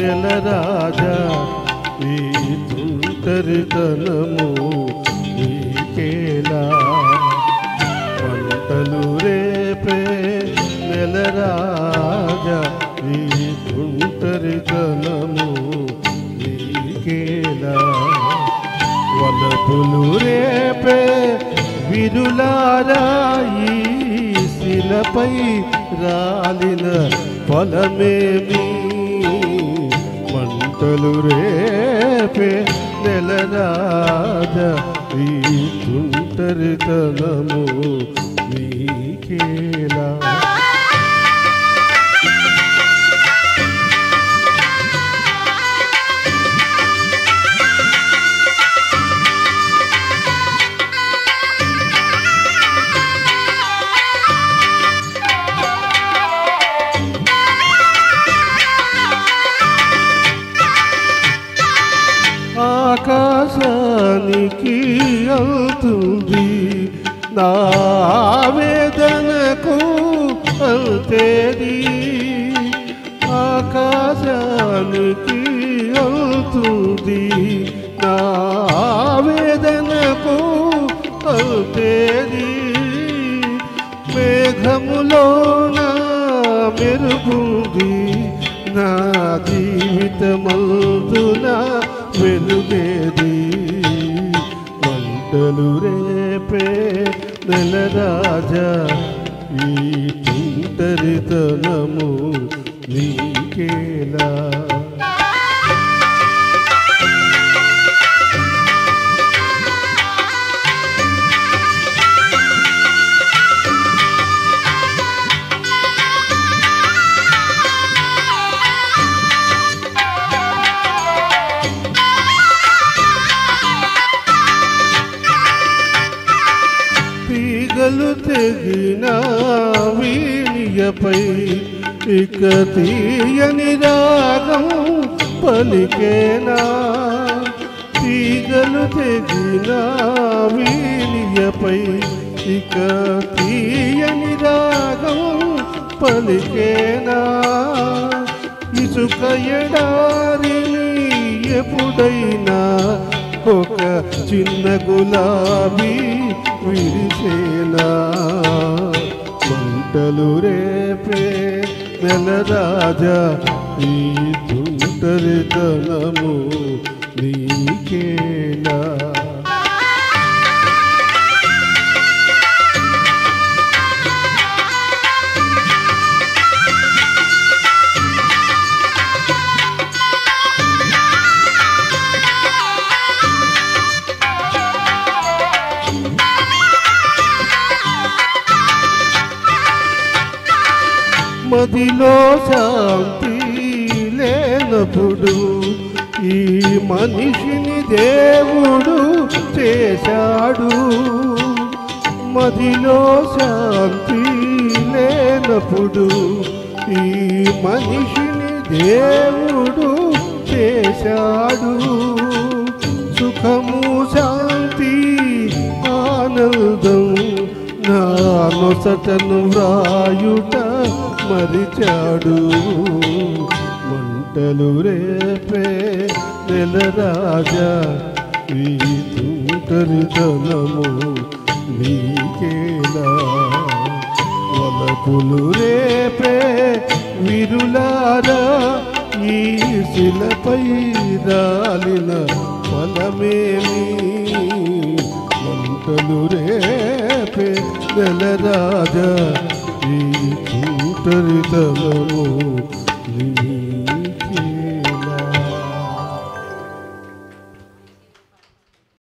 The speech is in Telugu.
నెలరాజా ఈ తుంటరితనము నీకేలా పంటలు రేపే నెలరాజా ఈ తుంటరితనము నీకేలా వలపులు రేపే విరులారా ఈ శిలపై రాలిన ఫలమేమి మంటలు రేపే నెలరాజా ఈ తుంటరితనము నీకేలా ఆకాశానికి అవుతుంది నా వేదనకు అవుతేది ఆకాశానికి అవుతుంది నా వేదనకు అవుతేది మేఘములోన మెరుగుంది నా జీవితమందున వెలుగేది మంటలు రేపే నెలరాజా ఈ తుంటరితనము నీకేలా తీగలు తెగిన వీణియపై ఇక తీయని రాగం పలికేనా తీగలు తెగిన వీణియపై ఇక తీయని రాగం పలికేనా ఇసుక ఎడారిని ఎప్పుడైనా ఒక చిన్న గులాబీ విరిసేనా మంటలు రేపే నెలరాజా ఈ తుంటరితనము నీకేలా మదిలో శాంతి లేనప్పుడు ఈ మనిషిని దేవుడు చేశాడు మదిలో శాంతి లేనప్పుడు ఈ మనిషిని దేవుడు చేశాడు సుఖము శాంతి ఆనందం నా నొసటను వ్రాయుట మరిచాడు మంటలు రేపే నెలరాజా ఈ తుంటరితనము నీకేలా వలపులు రేపే విరులారా ఈ శిలపై రాలిన ఫలమేమి మంటలు రేపే నెలరాజా ఈ తుంటరితనము